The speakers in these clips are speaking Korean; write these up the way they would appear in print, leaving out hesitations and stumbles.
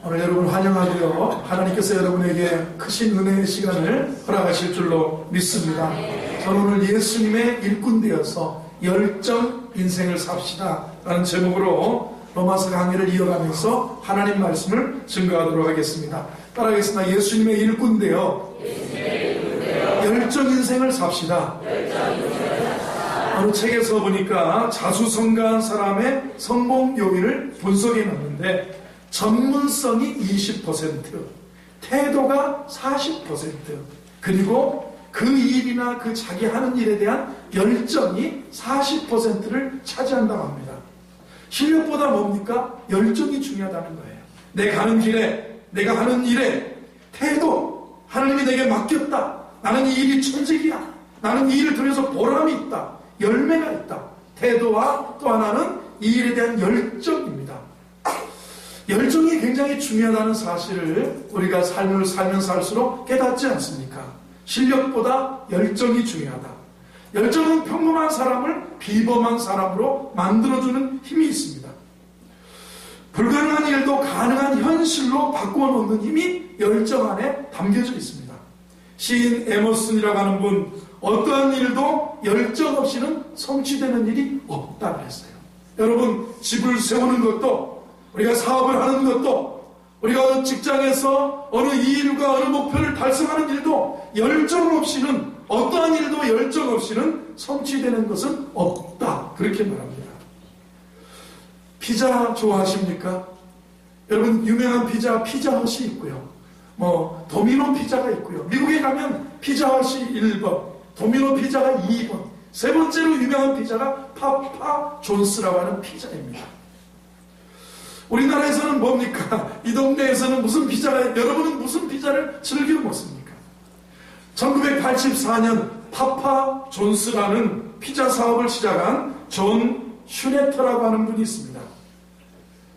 오늘 여러분 환영하고요. 하나님께서 여러분에게 크신 은혜의 시간을 허락하실 줄로 믿습니다. 저는 오늘 예수님의 일꾼 되어서 열정 인생을 삽시다 라는 제목으로 로마서 강의를 이어가면서 하나님 말씀을 증거하도록 하겠습니다. 따라하겠습니다. 예수님의 일꾼 되어 열정 인생을 삽시다. 어느 책에서 보니까 자수성가한 사람의 성공 요인을 분석해 놨는데 전문성이 20%, 태도가 40%, 그리고 그 일이나 그 자기 하는 일에 대한 열정이 40%를 차지한다고 합니다. 실력보다 뭡니까? 열정이 중요하다는 거예요. 내 가는 길에, 내가 하는 일에 태도, 하나님이 내게 맡겼다. 나는 이 일이 천직이야. 나는 이 일을 통해서 보람이 있다. 열매가 있다. 태도와 또 하나는 이 일에 대한 열정입니다. 열정이 굉장히 중요하다는 사실을 우리가 삶을 살면서 할수록 깨닫지 않습니까? 실력보다 열정이 중요하다. 열정은 평범한 사람을 비범한 사람으로 만들어주는 힘이 있습니다. 불가능한 일도 가능한 현실로 바꾸어 놓는 힘이 열정 안에 담겨져 있습니다. 시인 에머슨이라고 하는 분, 어떠한 일도 열정 없이는 성취되는 일이 없다고 했어요. 여러분, 집을 세우는 것도, 우리가 사업을 하는 것도, 우리가 직장에서 어느 일과 어느 목표를 달성하는 일도 열정 없이는, 어떠한 일도 열정 없이는 성취되는 것은 없다. 그렇게 말합니다. 피자 좋아하십니까? 여러분, 유명한 피자헛이 있고요. 도미노 피자가 있고요. 미국에 가면 피자헛이 1번, 도미노 피자가 2번, 세 번째로 유명한 피자가 파파 존스라고 하는 피자입니다. 우리나라에서는 뭡니까? 이 동네에서는 무슨 피자가, 여러분은 무슨 피자를 즐겨 먹습니까? 1984년 파파 존스라는 피자 사업을 시작한 존 슈네터라고 하는 분이 있습니다.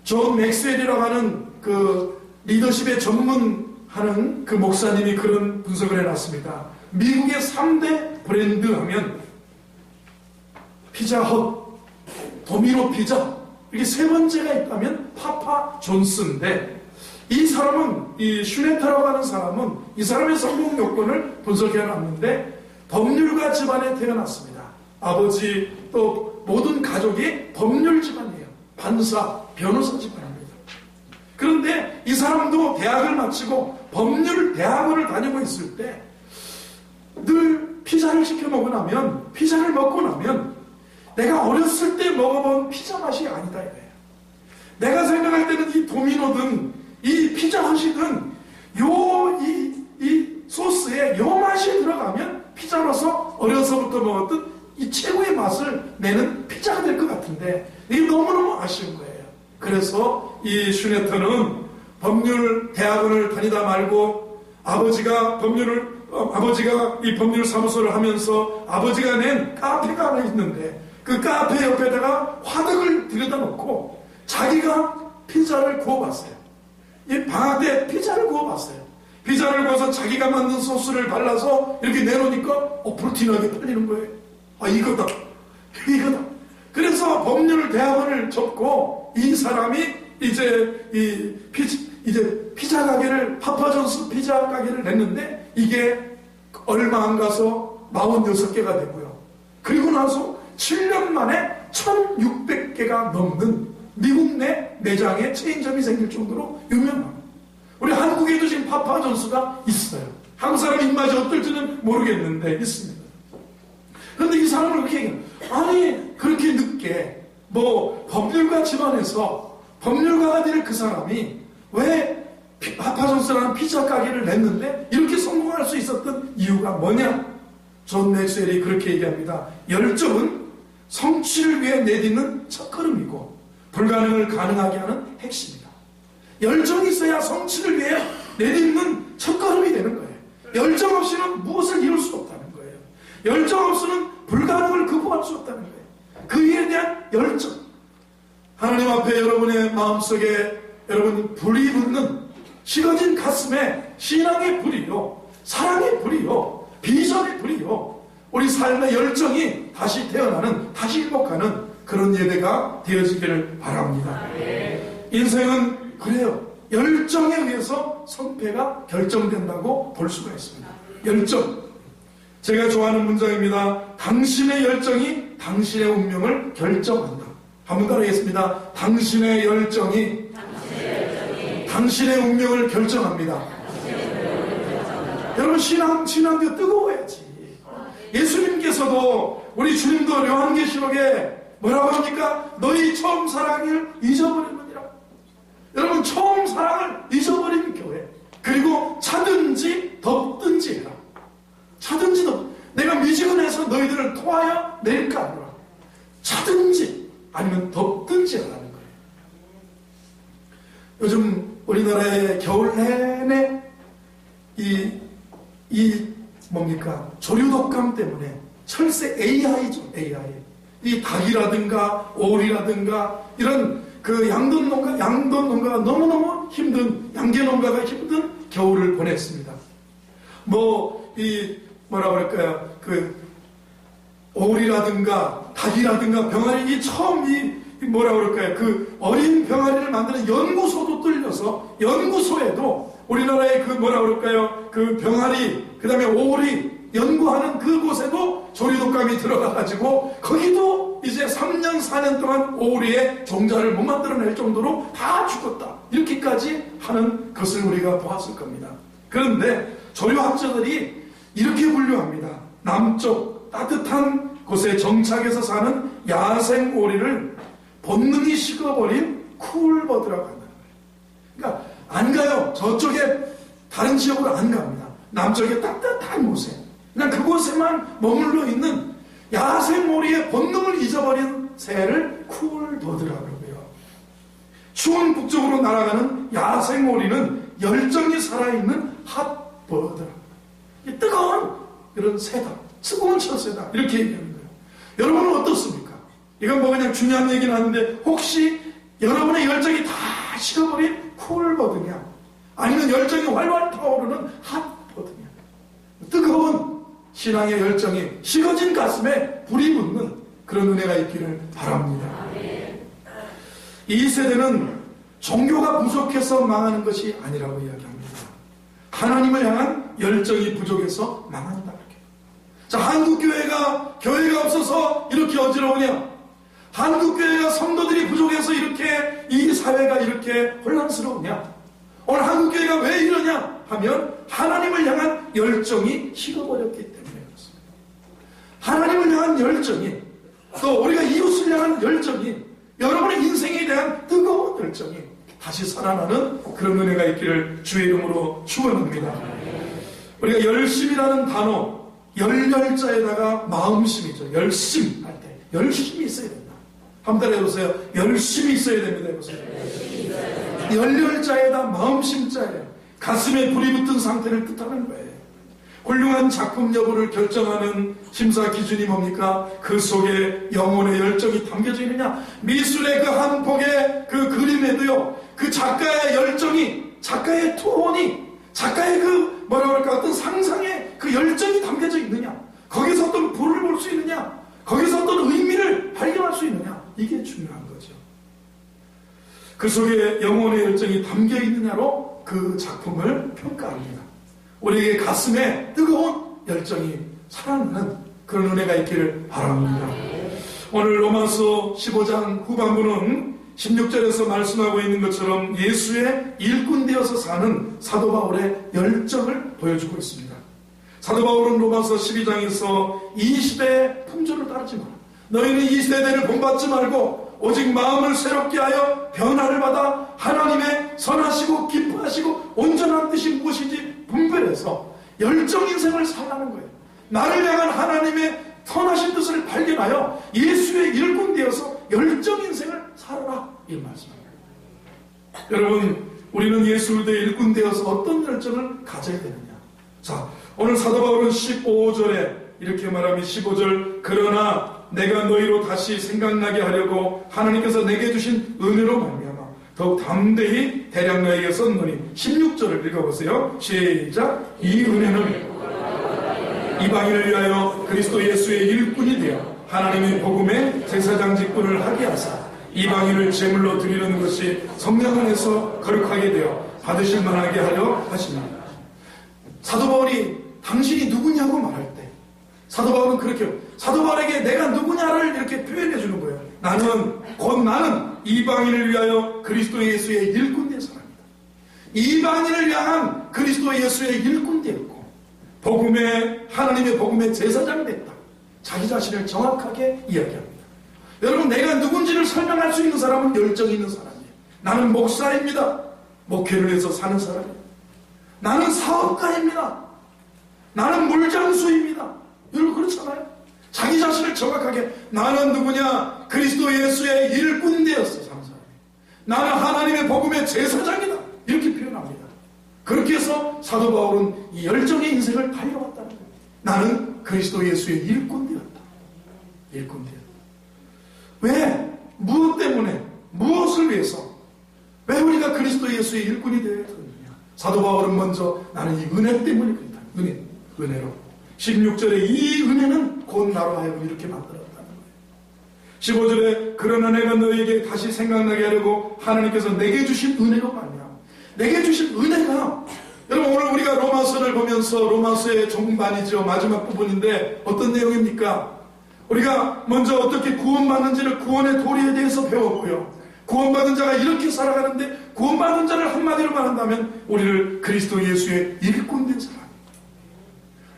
존 맥스웰이라고 하는 그 리더십에 전문하는 그 목사님이 그런 분석을 해놨습니다. 미국의 3대 브랜드 하면 피자헛, 도미노 피자, 이게 세 번째가 있다면 파파 존스인데, 이 사람은, 이 슈네터라고 하는 사람은 이 사람의 성공 요건을 분석해 놨는데, 법률가 집안에 태어났습니다. 아버지 또 모든 가족이 법률 집안이에요. 판사, 변호사 집안입니다. 그런데 이 사람도 대학을 마치고 법률 대학원을 다니고 있을 때 늘 피자를 시켜 먹고 나면, 피자를 먹고 나면 내가 어렸을 때 먹어본 피자 맛이 아니다 이거예요. 내가 생각할 때는 이 도미노든 이 피자헛이든 이 소스에 요 맛이 들어가면 피자로서 어려서부터 먹었던 이 최고의 맛을 내는 피자가 될 것 같은데 이게 너무너무 아쉬운 거예요. 그래서 이 슈네터는 법률 대학원을 다니다 말고 아버지가 이 법률 사무소를 하면서 아버지가 낸 카페가 하나 있는데 그 카페 옆에다가 화덕을 들여다 놓고 자기가 피자를 구워봤어요. 이 방학 때 피자를 구워봤어요. 피자를 구워서 자기가 만든 소스를 발라서 이렇게 내놓으니까 프로틴하게 팔리는 거예요. 이거다. 그래서 법률 대학원을 접고 이 사람이 이제 피자 가게를, 파파존스 피자 가게를 냈는데 이게 얼마 안 가서 46개가 되고요. 그리고 나서 7년 만에 1600개가 넘는 미국 내 매장에 체인점이 생길 정도로 유명합니다. 우리 한국에도 지금 파파존스가 있어요. 한국 사람 입맛이 어떨지는 모르겠는데 있습니다. 그런데 이 사람은 그렇게 얘기해요. 아니, 그렇게 늦게 법률가 집안에서 법률가가 될 그 사람이 왜 파파존스라는 피자 가게를 냈는데 이렇게 성공할 수 있었던 이유가 뭐냐? 존 맥스웰이 그렇게 얘기합니다. 열정은 성취를 위해 내딛는 첫걸음이고 불가능을 가능하게 하는 핵심이다. 열정이 있어야 성취를 위해 내딛는 첫걸음이 되는 거예요. 열정 없이는 무엇을 이룰 수 없다는 거예요. 열정 없이는 불가능을 극복할 수 없다는 거예요. 그 일에 대한 열정. 하나님 앞에 여러분의 마음속에 여러분 불이 붙는, 식어진 가슴에 신앙의 불이요, 사랑의 불이요, 비전의 불이요, 우리 삶의 열정이 다시 태어나는, 다시 회복하는 그런 예배가 되어지기를 바랍니다. 인생은 그래요. 열정에 의해서 성패가 결정된다고 볼 수가 있습니다. 열정. 제가 좋아하는 문장입니다. 당신의 열정이 당신의 운명을 결정한다. 한번 따라하겠습니다. 당신의 열정이 당신의 운명을 결정합니다. 여러분, 신앙도 뜨거워야지. 예수님께서도, 우리 주님도 요한계시록에 뭐라고 합니까? 너희 처음 사랑을 잊어버리느니라. 여러분, 처음 사랑을 잊어버린 교회. 그리고 차든지 덥든지 해라. 차든지 내가 미지근해서 너희들을 토하여 내릴까 하노라. 차든지 아니면 덥든지 하라는 거예요. 요즘 우리나라의 겨울 내내 뭡니까? 조류독감 때문에 철새 AI죠, AI. 이 닭이라든가 오리라든가 이런 그 양돈 농가가 너무너무 힘든, 양계 농가가 힘든 겨울을 보냈습니다. 뭐라 그럴까요? 그 오리라든가 닭이라든가 병아리, 뭐라 그럴까요? 그 어린 병아리를 만드는 연구소도 뚫려서, 연구소에도 우리나라의 그 뭐라 그럴까요? 그 병아리, 그 다음에 오리 연구하는 그곳에도 조류독감이 들어가가지고 거기도 이제 3년 4년 동안 오리의 종자를 못 만들어낼 정도로 다 죽었다. 이렇게까지 하는 것을 우리가 보았을 겁니다. 그런데 조류학자들이 이렇게 분류합니다. 남쪽 따뜻한 곳에 정착해서 사는 야생 오리를 본능이 식어버린 쿨버드라고 한다는 거예요. 그러니까 안 가요. 저쪽에 다른 지역으로 안 갑니다. 남쪽에 따뜻한 곳에 그냥 그곳에만 머물러 있는 야생 오리의 본능을 잊어버린 새를 쿨버드라고 그러고요. 추운 북쪽으로 날아가는 야생 오리는 열정이 살아있는 핫버드. 뜨거운 그런 새다. 뜨거운 철새다. 이렇게 얘기하는 거예요. 여러분은 어떻습니까? 이건 뭐 그냥 중요한 얘기는 하는데, 혹시 여러분의 열정이 다 식어버린 쿨버드냐? 아니면 열정이 활활 타오르는 핫버드냐? 뜨거운 신앙의 열정이 식어진 가슴에 불이 붙는 그런 은혜가 있기를 바랍니다. 이 세대는 종교가 부족해서 망하는 것이 아니라고 이야기합니다. 하나님을 향한 열정이 부족해서 망한다. 이렇게. 자, 한국교회가 없어서 이렇게 어지러우냐? 한국교회가 성도들이 부족해서 이렇게 이 사회가 이렇게 혼란스러우냐? 오늘 한국교회가 왜 이러냐 하면 하나님을 향한 열정이 식어버렸기 때문에 그렇습니다. 하나님을 향한 열정이, 또 우리가 이웃을 향한 열정이, 여러분의 인생에 대한 뜨거운 열정이 다시 살아나는 그런 은혜가 있기를 주의 이름으로 축원합니다. 우리가 열심이라는 단어, 열자에다가 마음심이죠. 열심 할 때 열심히 있어야 된다. 한번 따라해보세요. 열심히 있어야 됩니다. 해보세요. 열자에다 마음심자예요. 가슴에 불이 붙은 상태를 뜻하는 거예요. 훌륭한 작품 여부를 결정하는 심사 기준이 뭡니까? 그 속에 영혼의 열정이 담겨져 있느냐? 미술의 그 한 폭의 그 그림에도요, 그 작가의 열정이, 작가의 투혼이, 작가의 그 뭐라 그럴까, 어떤 상상의 그 열정이 담겨져 있느냐? 거기서 어떤 불을 볼 수 있느냐? 거기서 어떤 의미를 발견할 수 있느냐? 이게 중요한 거죠. 그 속에 영혼의 열정이 담겨 있느냐로 그 작품을 평가합니다. 우리에게 가슴에 뜨거운 열정이 살아나는 그런 은혜가 있기를 바랍니다. 오늘 로마서 15장 후반부는 16절에서 말씀하고 있는 것처럼 예수의 일꾼 되어서 사는 사도 바울의 열정을 보여주고 있습니다. 사도 바울은 로마서 12장에서 이 시대의 풍조를 따르지 마라. 너희는 이 세대를 본받지 말고 오직 마음을 새롭게 하여 변화를 받아 하나님의 선하시고 기뻐하시고 온전한 뜻이 무엇인지 분별해서 열정 인생을 살아가는 거예요. 나를 향한 하나님의 선하신 뜻을 발견하여 예수의 일꾼 되어서 열정 인생을 살아라, 이 말씀입니다. 여러분, 우리는 예수를 대해 일꾼 되어서 어떤 열정을 가져야 되느냐? 자, 오늘 사도 바울은 15절에 이렇게 말하면 15절, 그러나 내가 너희로 다시 생각나게 하려고 하나님께서 내게 주신 은혜로 말미암아 더욱 담대히 대량 너에게 썼노니. 16절을 읽어보세요. 시작. 이 은혜는 이방인을 위하여 그리스도 예수의 일꾼이 되어 하나님의 복음의 제사장 직분을 하게 하사 이방인을 제물로 드리는 것이 성령 안에서 거룩하게 되어 받으실 만하게 하려 하십니다. 사도 바울이 당신이 누구냐고 말할 때 사도 바울은 그렇게 사도 바울에게 내가 누구냐를 이렇게 표현해 주는 거예요. 나는 이방인을 위하여 그리스도 예수의 일꾼 된 사람이다. 이방인을 위한 그리스도 예수의 일꾼 되었고 하나님의 복음의 제사장 됐다. 자기 자신을 정확하게 이야기합니다. 여러분, 내가 누군지를 설명할 수 있는 사람은 열정이 있는 사람이에요. 나는 목사입니다. 목회를 해서 사는 사람이에요. 나는 사업가입니다. 나는 물장수입니다. 여러분, 그렇잖아요. 자기 자신을 정확하게 나는 누구냐? 그리스도 예수의 일꾼 되었어 사는 사람이에요. 나는 하나님의 복음의 제사장이다. 이렇게 표현합니다. 그렇게 해서 사도 바울은 이 열정의 인생을 달려왔다는 거예요. 나는 그리스도 예수의 일꾼 되었다. 일꾼 되었다. 왜? 무엇 때문에? 무엇을 위해서? 왜 우리가 그리스도 예수의 일꾼이 되어야 되느냐? 사도 바울은 먼저 나는 이 은혜 때문에 그렇다. 은혜로. 16절에 이 은혜는 곧 나로 하여금 이렇게 만들었다는 거예요. 15절에 그러나 내가 너에게 다시 생각나게 하려고 하나님께서 내게 주신 은혜로 말이야. 내게 주신 은혜가 여러분, 오늘 우리가 로마서를 보면서 로마서의 종반이죠. 마지막 부분인데 어떤 내용입니까? 우리가 먼저 어떻게 구원받는지를 구원의 도리에 대해서 배웠고요. 구원받은 자가 이렇게 살아가는데 구원받은 자를 한마디로 말한다면 우리를 그리스도 예수의 일꾼 된 사람,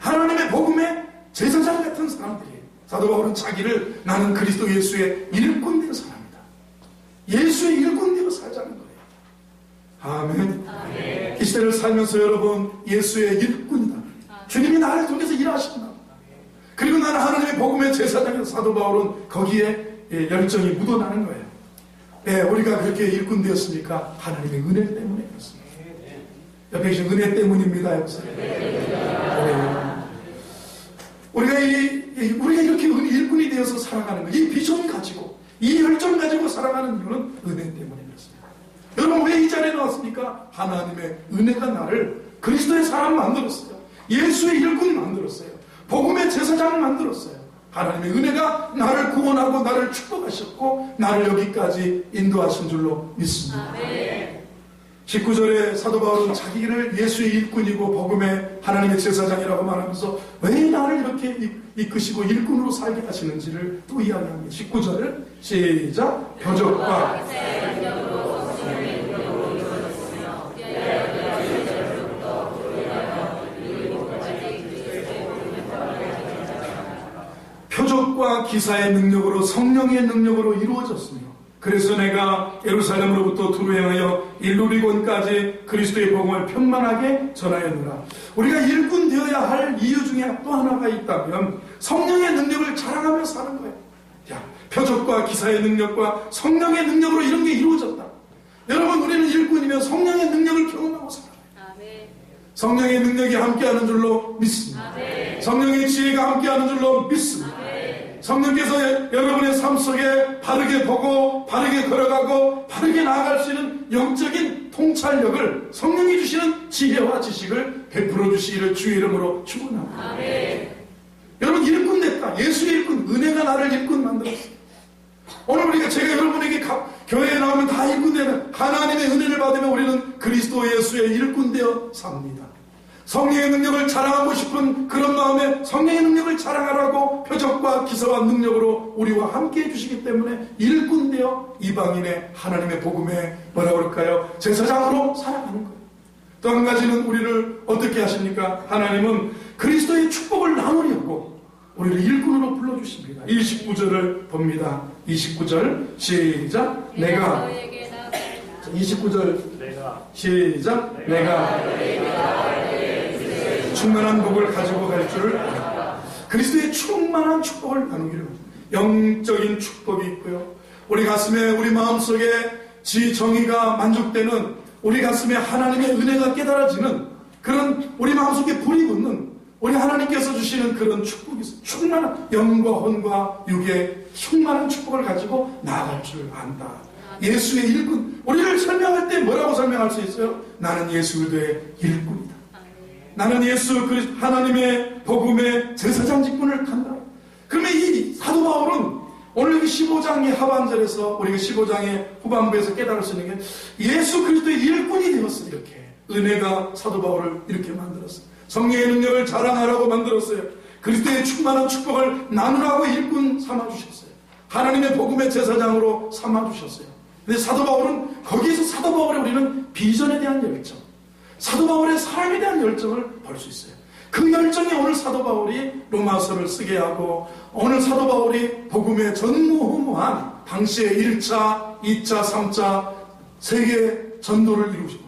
하나님의 복음의 제사장 같은 사람들이에요. 사도 바울은 자기를 나는 그리스도 예수의 일꾼 된 사람이다. 예수의 일꾼 되어 살자는 거예요. 아멘. 아멘. 이 시대를 살면서 여러분 예수의 일꾼이다. 주님이 나를 통해서 일하신다. 그리고 나는 하나님의 복음의 제사장인 사도 바울은 거기에 열정이 묻어나는 거예요. 네, 우리가 그렇게 일꾼 되었습니까? 하나님의 은혜 때문에 그렇습니다. 옆에 계신 은혜 때문입니다. 우리가 이렇게 일꾼이 되어서 살아가는 거예요. 이 비전 가지고 이 열정 가지고 살아가는 이유는 은혜 때문에 그렇습니다. 여러분, 왜 이 자리에 나왔습니까? 하나님의 은혜가 나를 그리스도의 사람 만들었어요. 예수의 일꾼 만들었어요. 복음의 제사장을 만들었어요. 하나님의 은혜가 나를 구원하고 나를 축복하셨고 나를 여기까지 인도하신 줄로 믿습니다. 아멘. 19절에 사도 바울은 자기를 예수의 일꾼이고 복음의 하나님의 제사장이라고 말하면서 왜 나를 이렇게 이끄시고 일꾼으로 살게 하시는지를 또 이야기합니다. 19절을 시작. 표적과 표적과 기사의 능력으로 성령의 능력으로 이루어졌으며 그래서 내가 예루살렘으로부터 두루 행하여 일루리곤까지 그리스도의 복음을 편만하게 전하였노라. 우리가 일꾼 되어야 할 이유 중에 또 하나가 있다면 성령의 능력을 자랑하며 사는 거예요. 야, 표적과 기사의 능력과 성령의 능력으로 이런 게 이루어졌다. 여러분, 우리는 일꾼이면 성령의 능력을 경험하고 살아요. 성령의 능력이 함께하는 줄로 믿습니다. 성령의 지혜가 함께하는 줄로 믿습니다. 성령께서 여러분의 삶 속에 바르게 보고 바르게 걸어가고 바르게 나아갈 수 있는 영적인 통찰력을 성령이 주시는 지혜와 지식을 베풀어 주시기를 주의 이름으로 축원합니다. 여러분, 일꾼 됐다. 예수의 일꾼, 은혜가 나를 일꾼 만들었어요. 오늘 제가 여러분에게 교회에 나오면 다 일꾼 되는 하나님의 은혜를 받으면 우리는 그리스도 예수의 일꾼 되어 삽니다. 성령의 능력을 자랑하고 싶은 그런 마음에 성령의 능력을 자랑하라고 표적과 기사와 능력으로 우리와 함께 해주시기 때문에 일꾼 되어 이방인의 하나님의 복음에 뭐라고 그럴까요? 제사장으로 살아가는 거예요. 또 한 가지는 우리를 어떻게 하십니까? 하나님은 그리스도의 축복을 나누려고 우리를 일꾼으로 불러주십니다. 29절을 봅니다. 29절 시작. 내가 29절 시작. 내가 충만한 복을 가지고 갈 줄을 알아. 그리스도의 충만한 축복을 나누기를. 영적인 축복이 있고요. 우리 가슴에 우리 마음속에 정의가 만족되는 우리 가슴에 하나님의 은혜가 깨달아지는 그런 우리 마음속에 불이 붙는 우리 하나님께서 주시는 그런 축복이 있어요. 충만한 영과 혼과 육의 충만한 축복을 가지고 나아갈 줄 안다. 예수의 일꾼. 우리를 설명할 때 뭐라고 설명할 수 있어요? 나는 예수 그리스도의 일꾼이다. 나는 예수 하나님의 복음의 제사장 직분을 간다. 그러면 이 사도 바울은 오늘 여기 15장의 하반절에서 우리가 15장의 후반부에서 깨달을 수 있는 게 예수 그리스도의 일꾼이 되었어요. 이렇게 은혜가 사도 바울을 이렇게 만들었어요. 성령의 능력을 자랑하라고 만들었어요. 그리스도의 충만한 축복을 나누라고 일꾼 삼아주셨어요. 하나님의 복음의 제사장으로 삼아주셨어요. 근데 사도 바울은 거기에서 사도 바울의 우리는 비전에 대한 열정, 사도 바울의 삶에 대한 열정을 볼 수 있어요. 그 열정이 오늘 사도 바울이 로마서를 쓰게 하고 오늘 사도 바울이 복음의 전무후무한 당시의 1차, 2차, 3차 세계 전도를 이루시고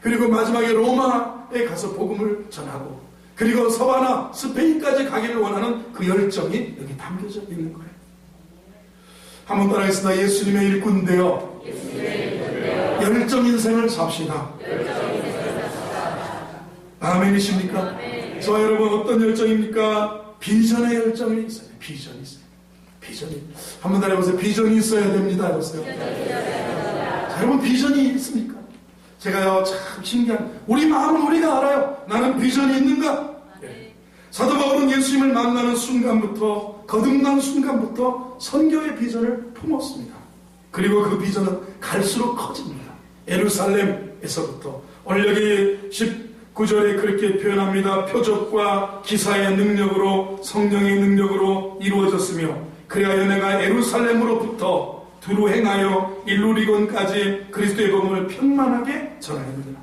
그리고 마지막에 로마에 가서 복음을 전하고 그리고 서바나 스페인까지 가기를 원하는 그 열정이 여기 담겨져 있는 거예요. 한번 따라하겠습니다. 예수님의 일꾼 되어 열정 인생을 삽시다. 아멘이십니까? 저와 여러분 어떤 열정입니까? 비전의 열정이 있어요. 비전이 있어요. 비전이. 한번 따라해보세요. 비전이 있어야 됩니다. 해보세요. 자, 여러분 비전이 있습니까? 제가요 참 신기한 우리 마음은 우리가 알아요. 나는 비전이 있는가? 네. 사도 바울은 예수님을 만나는 순간부터 거듭난 순간부터 선교의 비전을 품었습니다. 그리고 그 비전은 갈수록 커집니다. 예루살렘에서부터 오늘 여기 19절에 그렇게 표현합니다. 표적과 기사의 능력으로 성령의 능력으로 이루어졌으며 그래야 내가 예루살렘으로부터 두루 행하여 일루리곤까지 그리스도의 복음을 편만하게 전하였느니라.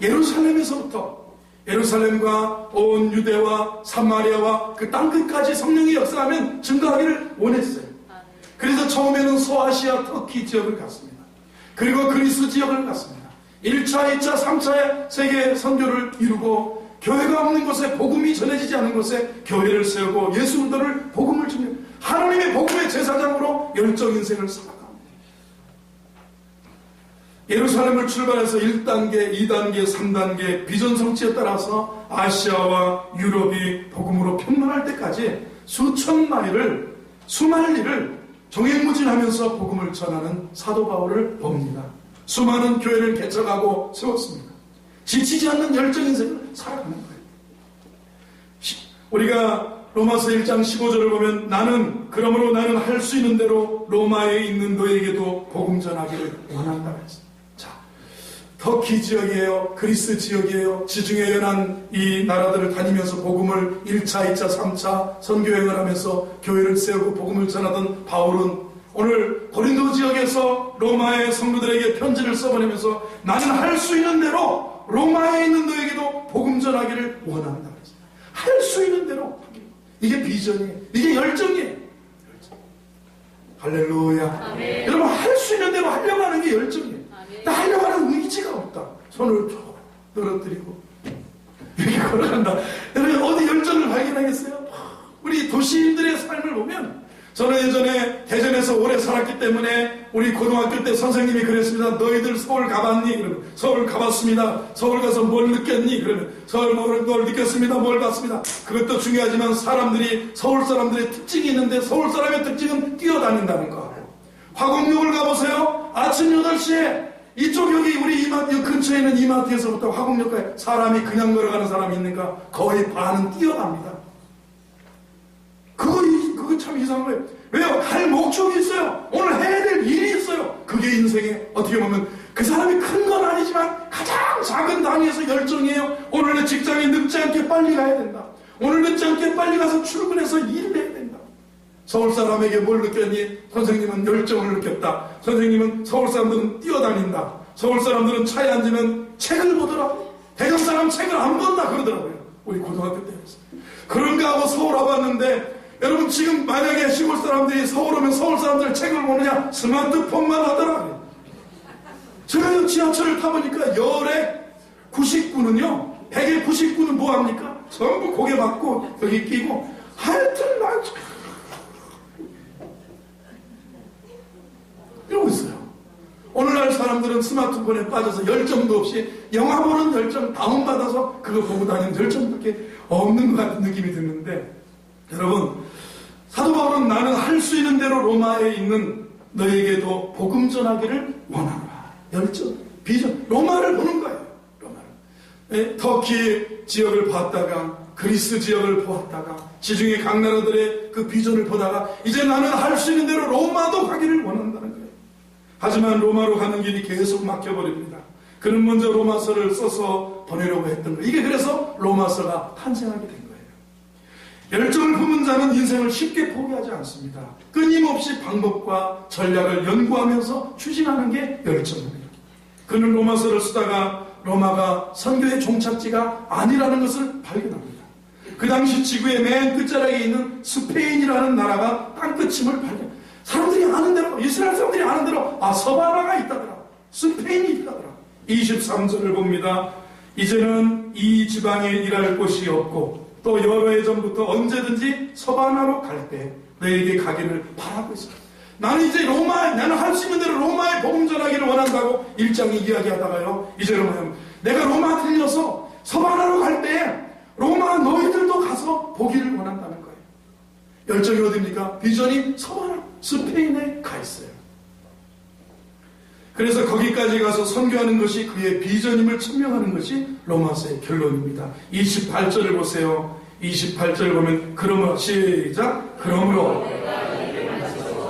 예루살렘에서부터 예루살렘과 온 유대와 사마리아와 그 땅끝까지 성령이 역사하면 증거하기를 원했어요. 그래서 처음에는 소아시아 터키 지역을 갔습니다. 그리고 그리스 지역을 갔습니다. 1차, 2차, 3차의 세계 선교를 이루고 교회가 없는 곳에 복음이 전해지지 않은 곳에 교회를 세우고 예수들을 복음을 전해 하나님의 복음의 제사장으로 열정 인생을 살아갑니다. 예루살렘을 출발해서 1단계, 2단계, 3단계 비전 성취에 따라서 아시아와 유럽이 복음으로 편만할 때까지 수천 마일을 수만리를 종횡무진하면서 복음을 전하는 사도 바울을 봅니다. 수많은 교회를 개척하고 세웠습니다. 지치지 않는 열정 인생을 살아가는 거예요. 우리가 로마서 1장 15절을 보면 그러므로 나는 할 수 있는 대로 로마에 있는 너에게도 복음 전하기를 원한다고 했어요. 자, 터키 지역이에요. 그리스 지역이에요. 지중해 연안 이 나라들을 다니면서 복음을 1차, 2차, 3차 선교행을 하면서 교회를 세우고 복음을 전하던 바울은 오늘 고린도 지역에서 로마의 성도들에게 편지를 써보내면서 나는 할 수 있는 대로 로마에 있는 너에게도 복음 전하기를 원한다. 할 수 있는 대로. 이게 비전이에요. 이게 열정이에요. 열정. 할렐루야. 아멘. 여러분 할 수 있는 대로 하려고 하는 게 열정이에요. 나 하려고 하는 의지가 없다. 손을 쭉 늘어뜨리고 이렇게 걸어간다. 여러분 어디 열정을 발견하겠어요? 우리 도시인들의 삶을 보면 저는 예전에 대전에서 오래 살았기 때문에 우리 고등학교 때 선생님이 그랬습니다. 너희들 서울 가봤니? 그러면 서울 가봤습니다. 서울 가서 뭘 느꼈니? 그러면 서울 뭘 느꼈습니다. 뭘 봤습니다. 그것도 중요하지만 서울 사람들의 특징이 있는데 서울 사람의 특징은 뛰어다닌다는 거. 화곡역을 가보세요. 아침 8시에 이쪽 여기 우리 이마트 근처에 있는 이마트에서부터 화곡역까지 사람이 그냥 걸어가는 사람이 있는가? 거의 반은 뛰어갑니다. 그거 참 이상한 거예요. 왜요? 갈 목적이 있어요. 오늘 해야 될 일이 있어요. 그게 인생에 어떻게 보면 그 사람이 큰 건 아니지만 가장 작은 단위에서 열정이에요. 오늘 내 직장에 늦지 않게 빨리 가야 된다. 오늘 늦지 않게 빨리 가서 출근해서 일을 해야 된다. 서울 사람에게 뭘 느꼈니? 선생님은 열정을 느꼈다. 선생님은 서울 사람들은 뛰어다닌다. 서울 사람들은 차에 앉으면 책을 보더라고요. 대전 사람 책을 안 본다 그러더라고요. 우리 고등학교 때였어요. 그런가 하고 서울 와봤는데 여러분 지금 만약에 시골 사람들이 서울 오면 서울 사람들 책을 보느냐? 스마트폰만 하더라고요. 제가 지하철을 타보니까 열에 99는요 100에 99는 뭐합니까? 전부 고개 받고 여기 끼고 하여튼 막 이러고 있어요. 오늘날 사람들은 스마트폰에 빠져서 열정도 없이 영화 보는 열정 다운받아서 그거 보고 다니는 열정밖에 없는 것 같은 느낌이 드는데 여러분 사도 바울은 나는 할 수 있는 대로 로마에 있는 너에게도 복음 전하기를 원하노라. 열정, 비전, 로마를 보는 거예요. 로마를. 터키 지역을 봤다가 그리스 지역을 보았다가 지중해 각 나라들의 그 비전을 보다가 이제 나는 할 수 있는 대로 로마도 가기를 원한다는 거예요. 하지만 로마로 가는 길이 계속 막혀버립니다. 그는 먼저 로마서를 써서 보내려고 했던 거예요. 이게 그래서 로마서가 탄생하게 된 거예요. 열정을 품은 자는 인생을 쉽게 포기하지 않습니다. 끊임없이 방법과 전략을 연구하면서 추진하는 게 열정입니다. 그는 로마서를 쓰다가 로마가 선교의 종착지가 아니라는 것을 발견합니다. 그 당시 지구의 맨 끝자락에 있는 스페인이라는 나라가 땅끝임을 발견. 사람들이 아는 대로, 이스라엘 사람들이 아는 대로, 서바나가 있다더라. 스페인이 있다더라. 23절을 봅니다. 이제는 이 지방에 일할 곳이 없고 또 여러 해 전부터 언제든지 서바나로 갈 때 너에게 가기를 바라고 있어. 나는 이제 나는 할 수 있는 대로 로마에 복음 전하기를 원한다고 1장에 이야기하다가요. 이제 내가 로마 들려서 서바나로 갈 때 로마 너희들도 가서 보기를 원한다는 거예요. 열정이 어디입니까? 비전이 서바나, 스페인에 가 있어요. 그래서 거기까지 가서 선교하는 것이 그의 비전임을 증명하는 것이 로마서의 결론입니다. 28절을 보세요. 28절 보면 그러므로 시작. 그러므로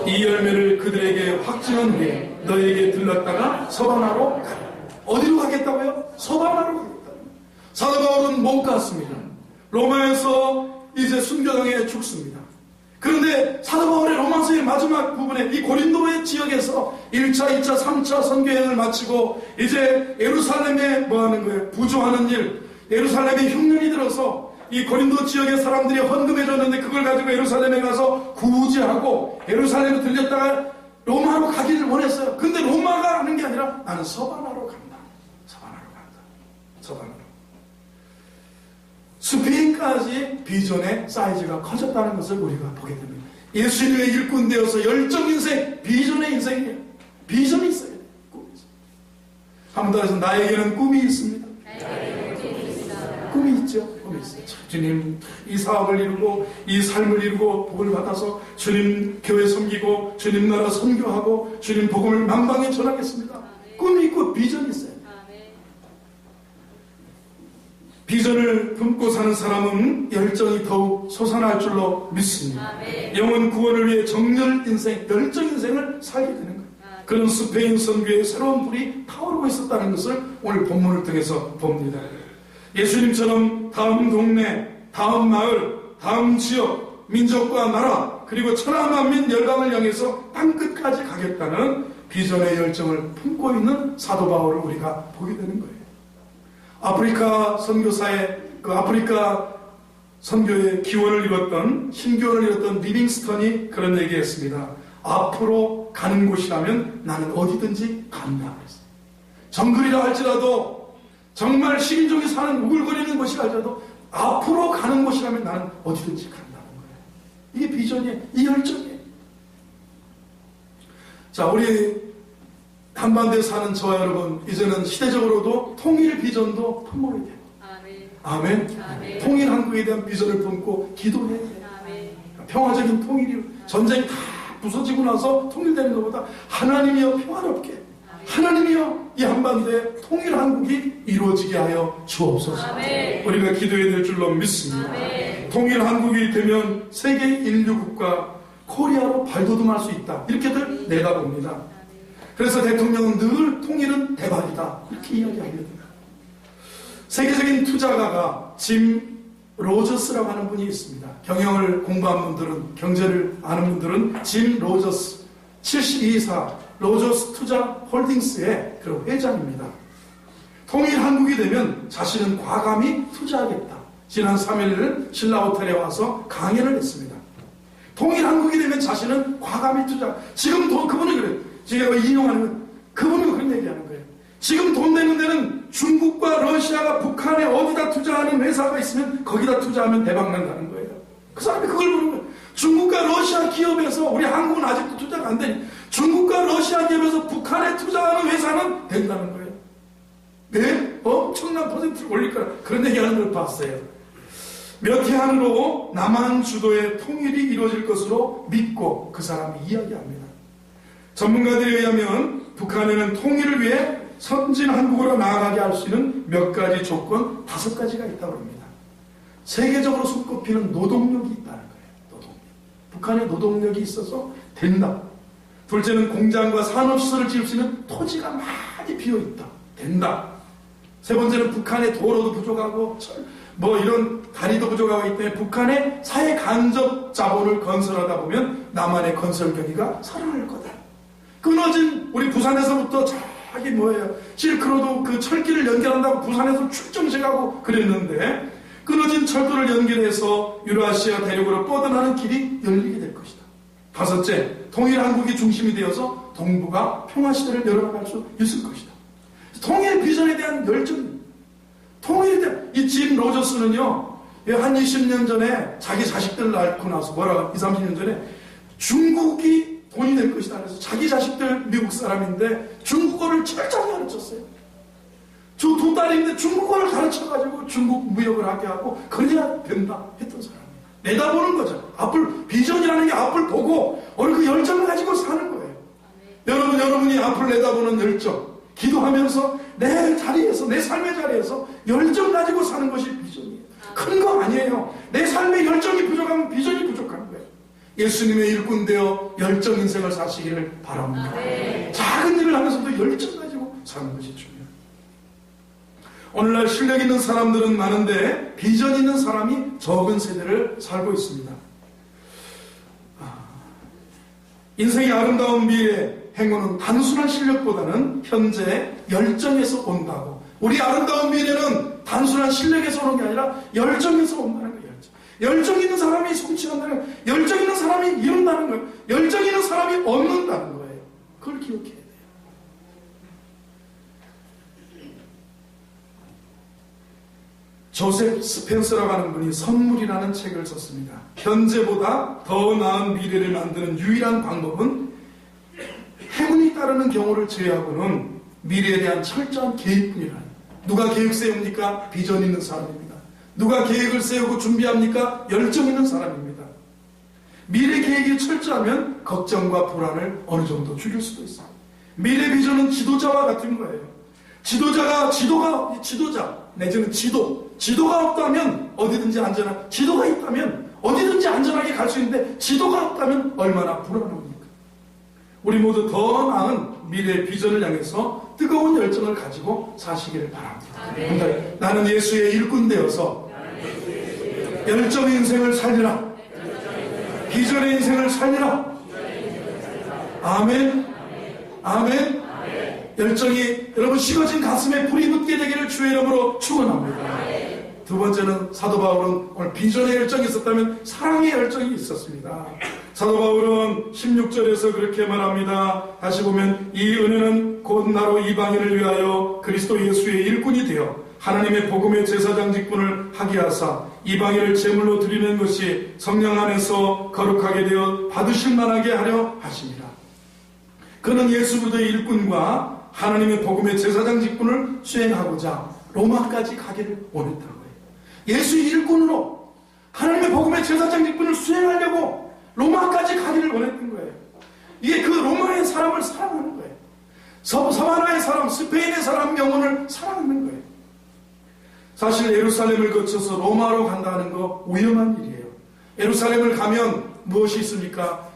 이 열매를 그들에게 확증한 후에 너에게 들렀다가 서바나로 가라. 어디로 가겠다고요? 서바나로 가겠다. 사도 바울은 못 갔습니다. 로마에서 이제 순교당해 죽습니다. 그런데 사도 바울의 로마서의 마지막 부분에 이 고린도의 지역에서 1차, 2차, 3차 선교여행을 마치고 이제 예루살렘에 뭐하는 거예요? 부조하는 일, 예루살렘에 흉년이 들어서 이 고린도 지역의 사람들이 헌금해줬는데 그걸 가지고 예루살렘에 가서 구제하고 예루살렘에 들렸다가 로마로 가기를 원했어요. 근데 로마가 하는 게 아니라 나는 서바나로 간다. 서바나로 간다. 서바나로. 스페인까지 비전의 사이즈가 커졌다는 것을 우리가 보게 됩니다. 예수님의 일꾼 되어서 열정 인생, 비전의 인생이에요. 비전이 있어요. 꿈이 있어요. 한 번 더 해서 나에게는 꿈이 있습니다. 꿈이 있죠. 꿈이 있어요. 주님 이 사업을 이루고 이 삶을 이루고 복을 받아서 주님 교회 섬기고 주님 나라 선교하고 주님 복음을 만방에 전하겠습니다. 꿈이 있고 비전이 있어요. 비전을 품고 사는 사람은 열정이 더욱 솟아날 줄로 믿습니다. 영혼 구원을 위해 정열 인생, 열정 인생을 살게 되는 거예요. 그런 스페인 선교의 새로운 불이 타오르고 있었다는 것을 오늘 본문을 통해서 봅니다. 예수님처럼 다음 동네, 다음 마을, 다음 지역, 민족과 나라 그리고 천하만민 열방을 향해서 땅끝까지 가겠다는 비전의 열정을 품고 있는 사도 바울을 우리가 보게 되는 거예요. 아프리카 선교사의 그 아프리카 선교의 기원을 이뤘던 신교원을 이뤘던 리빙스턴이 그런 얘기했습니다. 앞으로 가는 곳이라면 나는 어디든지 간다 그랬어요. 정글이라 할지라도 정말 식인종이 사는 우글거리는 곳이라 할지라도 앞으로 가는 곳이라면 나는 어디든지 간다는 거예요. 이게 비전이에요. 이 열정이에요. 자, 우리 한반도에 사는 저와 여러분, 이제는 시대적으로도 통일 비전도 품어야 돼요. 아멘. 아멘. 통일 한국에 대한 비전을 품고 기도해야 돼요. 평화적인 통일이, 전쟁이 다 부서지고 나서 통일되는 것보다 하나님이여 평화롭게, 하나님이여 이 한반도에 통일 한국이 이루어지게 하여 주옵소서. 아멘. 우리가 기도해야 될 줄로 믿습니다. 아멘. 통일 한국이 되면 세계 인류 국가 코리아로 발돋움할 수 있다. 이렇게들 내다봅니다. 그래서 대통령은 늘 통일은 대박이다. 이렇게 이야기하게 됩니다. 세계적인 투자가가 짐 로저스라고 하는 분이 있습니다. 경영을 공부한 분들은, 경제를 아는 분들은 짐 로저스, 72사 로저스 투자 홀딩스의 그 회장입니다. 통일 한국이 되면 자신은 과감히 투자하겠다. 지난 3일 신라 호텔에 와서 강연을 했습니다. 통일 한국이 되면 자신은 과감히 투자. 지금 그분이 그래요. 제가 인용하는 그분이 그런 얘기하는 거예요. 지금 돈 내는 데는 중국과 러시아가 북한에 어디다 투자하는 회사가 있으면 거기다 투자하면 대박 난다는 거예요. 그 사람이 그걸 보는 거예요. 중국과 러시아 기업에서 우리 한국은 아직도 투자가 안 되니 중국과 러시아 기업에서 북한에 투자하는 회사는 된다는 거예요. 네? 엄청난 퍼센트를 올릴 거라 그런 얘기하는 걸 봤어요. 몇 해 안으로 남한 주도의 통일이 이루어질 것으로 믿고 그 사람이 이야기합니다. 전문가들에 의하면 북한에는 통일을 위해 선진 한국으로 나아가게 할 수 있는 몇 가지 조건 5가지가 있다고 합니다. 세계적으로 손꼽히는 노동력이 있다는 거예요. 노동력. 북한에 노동력이 있어서 된다. 둘째는 공장과 산업시설을 지을 수 있는 토지가 많이 비어있다. 된다. 세 번째는 북한의 도로도 부족하고 이런 다리도 부족하고 있기 때문에 북한의 사회 간접 자본을 건설하다 보면 남한의 건설 경기가 살아날 거다. 끊어진 우리 부산에서부터 저기 실크로드 그 철길을 연결한다고 부산에서 출정식 하고 그랬는데 끊어진 철도를 연결해서 유라시아 대륙으로 뻗어나는 길이 열리게 될 것이다. 다섯째, 통일한국이 중심이 되어서 동북아 평화시대를 열어나갈 수 있을 것이다. 통일 비전에 대한 열정입니다. 통일에 대한, 이 짐 로저스는요, 한 20년 전에 자기 자식들 낳고 나서 20, 30년 전에 중국이 돈이 될 것이다. 그래서 자기 자식들 미국 사람인데 중국어를 철저하게 가르쳤어요. 저 두 딸인데 중국어를 가르쳐가지고 중국 무역을 하게 하고 그래야 된다 했던 사람이에요. 내다보는 거죠. 앞을, 비전이라는 게 앞을 보고 오늘 그 열정을 가지고 사는 거예요. 여러분이 앞을 내다보는 열정, 기도하면서 내 자리에서, 내 삶의 자리에서 열정 가지고 사는 것이 비전이에요. 큰 거 아니에요. 내 삶의 열정이 부족하면 비전이 부족한 거예요. 예수님의 일꾼 되어 열정 인생을 사시기를 바랍니다. 작은 일을 하면서도 열정 가지고 사는 것이 중요해요. 오늘날 실력 있는 사람들은 많은데 비전 있는 사람이 적은 세대를 살고 있습니다. 인생의 아름다운 미래, 행운은 단순한 실력보다는 현재 열정에서 온다고. 우리 아름다운 미래는 단순한 실력에서 오는 게 아니라 열정에서 온다는 거예요. 열정 있는 사람이 성취한다는 거예요. 열정 있는 사람이 이룬다는 거예요. 열정 있는 사람이 얻는다는 거예요. 그걸 기억해야 돼요. 조셉 스펜서라고 하는 분이 선물이라는 책을 썼습니다. 현재보다 더 나은 미래를 만드는 유일한 방법은 행운이 따르는 경우를 제외하고는 미래에 대한 철저한 계획뿐이라는. 누가 계획 세웁니까? 비전 있는 사람입니다. 누가 계획을 세우고 준비합니까? 열정 있는 사람입니다. 미래 계획이 철저하면 걱정과 불안을 어느 정도 줄일 수도 있어요. 미래 비전은 지도자와 같은 거예요. 지도자 내지는 지도가 없다면 어디든지 지도가 있다면 어디든지 안전하게 갈 수 있는데 지도가 없다면 얼마나 불안합니까? 우리 모두 더 나은 미래의 비전을 향해서 뜨거운 열정을 가지고 사시기를 바랍니다. 나는 예수의 일꾼 되어서 열정의 인생을 살리라. 비전의 인생을 살리라. 아멘. 아멘. 열정이 여러분 식어진 가슴에 불이 붙게 되기를 주의 이름으로 축원합니다. 두 번째는 사도 바울은 오늘 비전의 열정이 있었다면 사랑의 열정이 있었습니다. 사도 바울은 16절에서 그렇게 말합니다. 다시 보면 이 은혜는 곧 나로 이방인을 위하여 그리스도 예수의 일꾼이 되어 하나님의 복음의 제사장 직분을 하게 하사 이방인을 제물로 드리는 것이 성령 안에서 거룩하게 되어 받으실 만하게 하려 하십니다. 그는 예수 그리스도의 일꾼과 하나님의 복음의 제사장 직분을 수행하고자 로마까지 가기를 원했다는 거예요. 예수의 일꾼으로 하나님의 복음의 제사장 직분을 수행하려고 로마까지 가기를 원했던 거예요. 이게 그 로마의 사람을 사랑하는 거예요. 서바나의 사람, 스페인의 사람 영혼을 사랑하는 거예요. 사실 예루살렘을 거쳐서 로마로 간다는 거 위험한 일이에요. 예루살렘을 가면 무엇이 있습니까?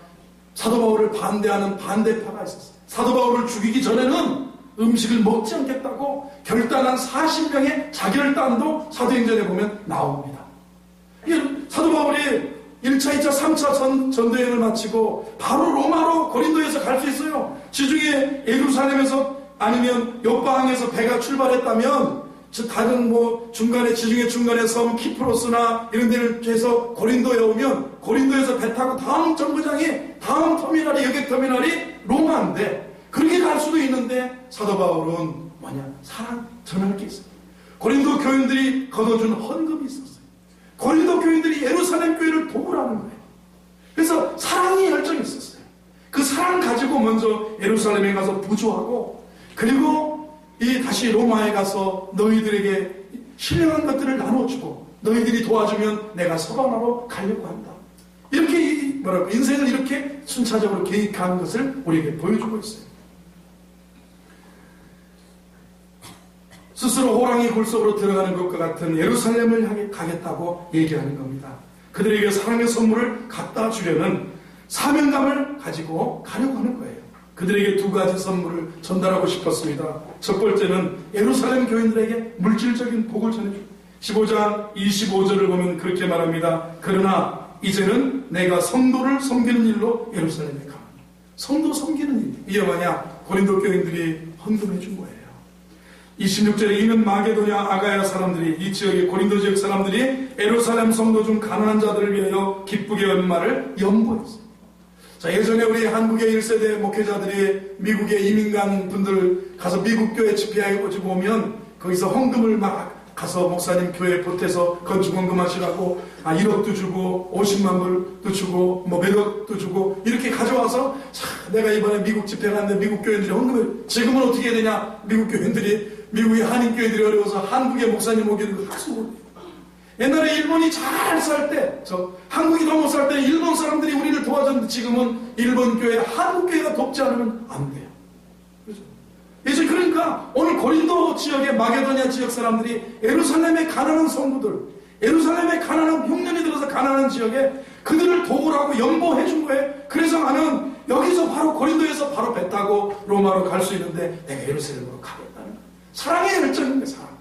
사도 바울을 반대하는 반대파가 있었어요. 사도 바울을 죽이기 전에는 음식을 먹지 않겠다고 결단한 40명의 자결단도 사도행전에 보면 나옵니다. 사도 바울이 1차, 2차, 3차 전도여행을 마치고 바로 로마로 고린도에서 갈 수 있어요. 지중해 예루살렘에서 아니면 요바항에서 배가 출발했다면 다른 중간에 지중해 중간에 섬 키프로스나 이런 데를 해서 고린도에 오면 고린도에서 배 타고 다음 정거장이 다음 터미널이 여객 터미널이 로마인데 그렇게 갈 수도 있는데 사도 바울은 사랑 전할 게 있어요. 고린도 교인들이 거둬준 헌금이 있었어요. 고린도 교인들이 예루살렘 교회를 도우라는 거예요. 그래서 사랑의 열정이 있었어요. 그 사랑 가지고 먼저 예루살렘에 가서 부조하고 그리고 다시 로마에 가서 너희들에게 신령한 것들을 나눠주고 너희들이 도와주면 내가 서바나로 가려고 한다. 이렇게 인생을 이렇게 순차적으로 계획하는 것을 우리에게 보여주고 있어요. 스스로 호랑이 굴속으로 들어가는 것과 같은 예루살렘을 향해 가겠다고 얘기하는 겁니다. 그들에게 사랑의 선물을 갖다 주려는 사명감을 가지고 가려고 하는 거예요. 그들에게 두 가지 선물을 전달하고 싶었습니다. 첫 번째는 예루살렘 교인들에게 물질적인 복을 전해주고 15장 25절을 보면 그렇게 말합니다. 그러나 이제는 내가 성도를 섬기는 일로 예루살렘에 가노니. 성도 섬기는 일. 이게 뭐냐? 고린도 교인들이 헌금해 준 거예요. 26절에 이는 마게도냐 아가야 사람들이, 이 지역의 고린도 지역 사람들이 예루살렘 성도 중 가난한 자들을 위하여 기쁘게 연말을 연보했어요. 자, 예전에 우리 한국의 1세대 목회자들이 미국에 이민 간 분들 가서 미국 교회 집회에 오면 거기서 헌금을 막 가서 목사님 교회 보태서 건축 헌금하시라고 1억도 주고 50만 불도 주고 뭐 몇억도 주고 이렇게 가져와서 자, 내가 이번에 미국 집회 갔는데 미국 교인들이 헌금을, 지금은 어떻게 해야 되냐? 미국 교인들이, 미국의 한인교회들이 어려워서 한국의 목사님 오기를 하수고. 옛날에 일본이 잘 살 때, 한국이 더 못 살 때 일본 사람들이 우리를 도와줬는데 지금은 일본 교회, 한국 교회가 돕지 않으면 안 돼요. 그렇죠? 이제 그러니까 오늘 고린도 지역의 마게도냐 지역 사람들이 예루살렘의 가난한 성도들, 예루살렘의 가난한 흉년이 들어서 가난한 지역에 그들을 도우라고 연보해 준 거예요. 그래서 나는 여기서 바로 고린도에서 바로 배 타고 로마로 갈 수 있는데 내가 예루살렘으로 가겠다는 거예요. 사랑의 열정인데, 사랑.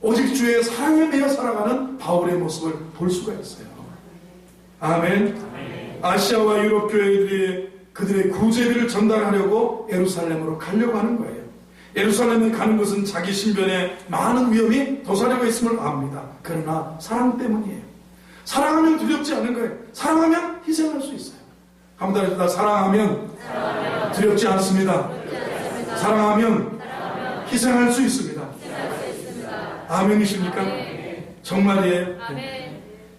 오직 주의 사랑에 매여 살아가는 바울의 모습을 볼 수가 있어요. 아멘. 아시아와 유럽 교회들이 그들의 구제비를 전달하려고 예루살렘으로 가려고 하는 거예요. 예루살렘에 가는 것은 자기 신변에 많은 위험이 도사리고 있음을 압니다. 그러나 사랑 때문이에요. 사랑하면 두렵지 않은 거예요. 사랑하면 희생할 수 있어요. 한번 더 해주다. 사랑하면 두렵지 않습니다. 사랑하면 희생할 수 있습니다. 아멘이십니까? 정말이에요.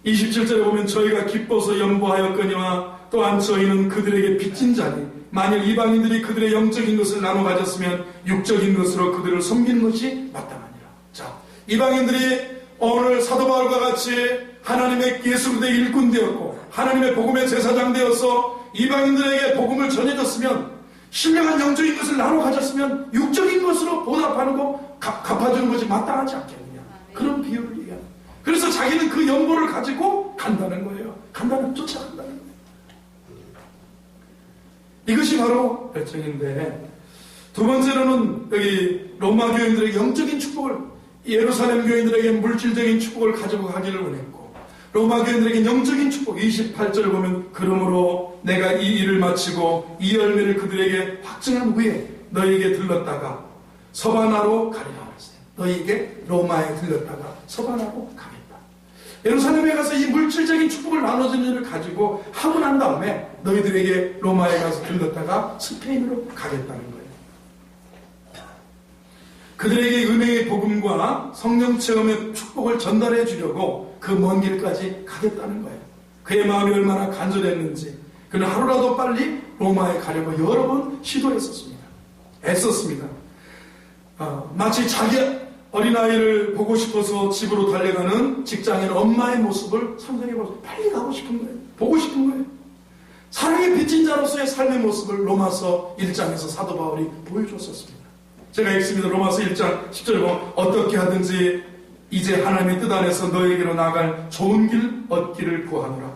27절에 보면 저희가 기뻐서 연보하였거니와 또한 저희는 그들에게 빚진 자니 만일 이방인들이 그들의 영적인 것을 나눠 가졌으면 육적인 것으로 그들을 섬기는 것이 마땅하니라. 자, 이방인들이 오늘 사도 바울과 같이 하나님의 예수 그리스도의 일꾼 되었고 하나님의 복음의 제사장 되어서 이방인들에게 복음을 전해줬으면, 신령한 영적인 것을 나눠 가졌으면 육적인 것으로 보답하는 거 갚아주는 것이 마땅하지 않겠느냐. 그런 비유를 얘기합니다. 그래서 자기는 그 연보를 가지고 간다는 거예요. 쫓아간다는 거예요. 이것이 바로 열정인데, 두 번째로는 여기 로마 교인들에게 영적인 축복을, 예루살렘 교인들에게 물질적인 축복을 가지고 가기를 원했고, 로마 교인들에게 영적인 축복, 28절을 보면 그러므로 내가 이 일을 마치고 이 열매를 그들에게 확증한 후에 너희에게 들렀다가 서바나로 가리라 했어요. 너희에게 로마에 들렀다가 서바나로 가겠다. 예루살렘에 가서 이 물질적인 축복을 나눠주는 일을 가지고 하고 난 다음에 너희들에게 로마에 가서 들렀다가 스페인으로 가겠다는 거예요. 그들에게 은혜의 복음과 성령 체험의 축복을 전달해 주려고 그 먼 길까지 가겠다는 거예요. 그의 마음이 얼마나 간절했는지 그는 하루라도 빨리 로마에 가려고 여러 번 시도했었습니다. 애썼습니다. 마치 자기 어린아이를 보고 싶어서 집으로 달려가는 직장인 엄마의 모습을 상상해봐서 빨리 가고 싶은 거예요. 보고 싶은 거예요. 사랑의 빚진 자로서의 삶의 모습을 로마서 1장에서 사도 바울이 보여줬었습니다. 제가 읽습니다. 로마서 1장 10절에 보면 어떻게 하든지 이제 하나님의 뜻 안에서 너에게로 나아갈 좋은 길 얻기를 구하노라.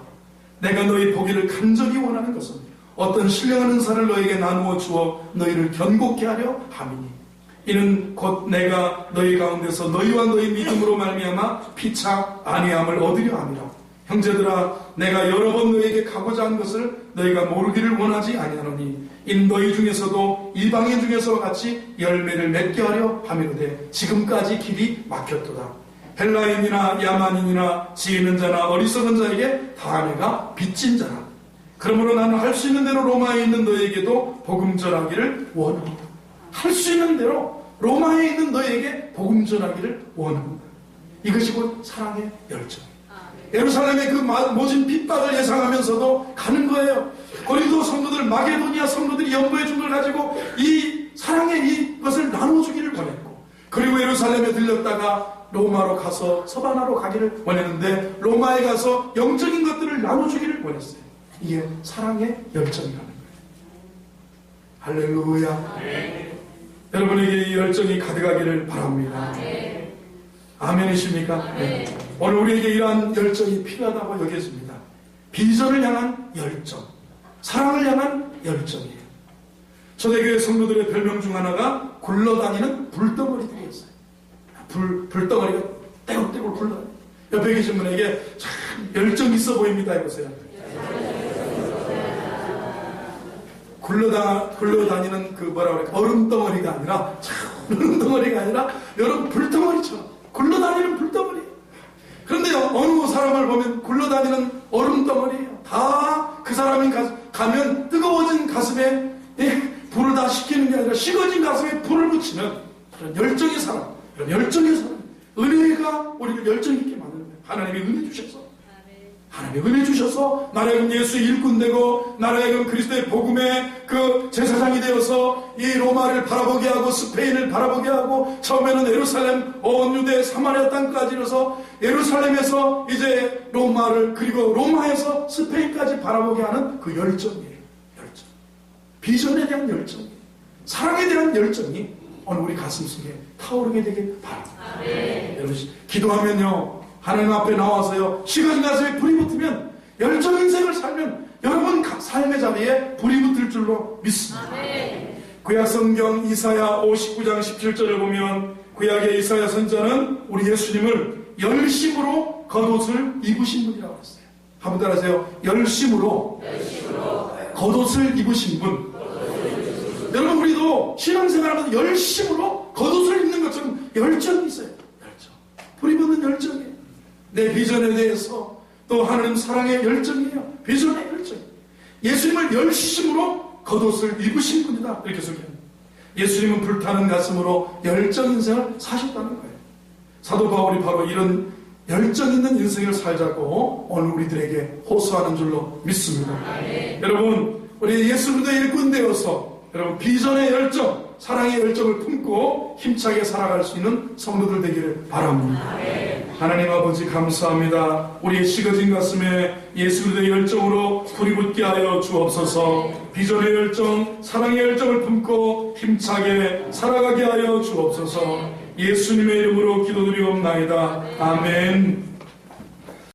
내가 너희 보기를 간절히 원하는 것은 어떤 신령한 은사를 너에게 나누어 주어 너희를 견고케 하려 함이니 이는 곧 내가 너희 가운데서 너희와 너희 믿음으로 말미암아 피차 안위함을 얻으려 함이라. 형제들아, 내가 여러 번 너희에게 가고자 한 것을 너희가 모르기를 원하지 아니하노니 이는 너희 중에서도 이방인 중에서와 같이 열매를 맺게 하려 함이로되 지금까지 길이 막혔도다. 헬라인이나 야만인이나 지혜 있는 자나 어리석은 자에게 다 내가 빚진 자라. 그러므로 나는 할 수 있는 대로 로마에 있는 너희에게도 복음 전하기를 원합니다. 할 수 있는 대로 로마에 있는 너희에게 복음 전하기를 원합니다. 이것이 곧 사랑의 열정. 예루살렘의 그 모진 핍박을 예상하면서도 가는 거예요. 고린도 성도들, 마게도니아 성도들이 연구해 준 걸 가지고 이 사랑의 이것을 나눠주기를 원했고, 그리고 예루살렘에 들렸다가 로마로 가서 서바나로 가기를 원했는데 로마에 가서 영적인 것들을 나눠주기를 원했어요. 이게 사랑의 열정이라는 거예요. 할렐루야. 여러분에게 이 열정이 가득하기를 바랍니다. 아멘이십니까? 네. 오늘 우리에게 이러한 열정이 필요하다고 여겨집니다. 비전을 향한 열정, 사랑을 향한 열정이에요. 초대교회 성도들의 별명 중 하나가 굴러다니는 불덩어리들이었어요. 불덩어리가 떼굴떼굴 굴러다니는. 옆에 계신 분에게 참 열정 있어 보입니다 해보세요. 굴러다니는 그 뭐라 그래, 얼음덩어리가 아니라, 얼음덩어리가 아니라 여러분 불덩어리처럼 굴러다니는 불덩어리. 그런데 어느 사람을 보면 굴러다니는 얼음덩어리예요. 다 그 사람이 가면 뜨거워진 가슴에 불을 다 식히는 게 아니라 식어진 가슴에 불을 붙이는 그런 열정의 사람, 그런 열정의 사람. 은혜가 우리를 열정 있게 만드는 거예요. 하나님이 은혜 주셔서. 하나님이 은혜 주셔서 나라하여금 예수의 일꾼 되고 나라하여금 그리스도의 복음의 그 제사장이 되어서 이 로마를 바라보게 하고 스페인을 바라보게 하고 처음에는 예루살렘, 온 유대, 사마리아 땅까지 이뤄서 예루살렘에서 이제 로마를 그리고 로마에서 스페인까지 바라보게 하는 그 열정이에요. 열정. 비전에 대한 열정이에요. 사랑에 대한 열정이 오늘 우리 가슴속에 타오르게 되길 바랍니다. 여러분 기도하면요 하나님 앞에 나와서요 식어진 가슴에 불이 붙으면 열정 인생을 살면 여러분 삶의 자리에 불이 붙을 줄로 믿습니다. 구약 성경 이사야 59장 17절을 보면 구약의 이사야 선자는 우리 예수님을 열심으로 겉옷을 입으신 분이라고 했어요. 한번 따라하세요. 열심으로 겉옷을 입으신 분. 여러분 우리도 신앙생활하면서 열심으로 겉옷을 입는 것처럼 열정이 있어요. 열정. 불이 붙는 열정이에요. 내 비전에 대해서 또 하나님 사랑의 열정이에요. 비전의 열정. 예수님을 열심으로 겉옷을 입으신 분이다. 이렇게 소개합니다. 예수님은 불타는 가슴으로 열정 인생을 사셨다는 거예요. 사도 바울이 바로 이런 열정 있는 인생을 살자고 오늘 우리들에게 호소하는 줄로 믿습니다. 여러분 우리 예수 그리스도의 일꾼 되어서 여러분 비전의 열정, 사랑의 열정을 품고 힘차게 살아갈 수 있는 성도들 되기를 바랍니다. 하나님 아버지 감사합니다. 우리의 식어진 가슴에 예수 그리스도의 열정으로 불이 붙게 하여 주옵소서. 비전의 열정, 사랑의 열정을 품고 힘차게 살아가게 하여 주옵소서. 예수님의 이름으로 기도드리옵나이다. 아멘.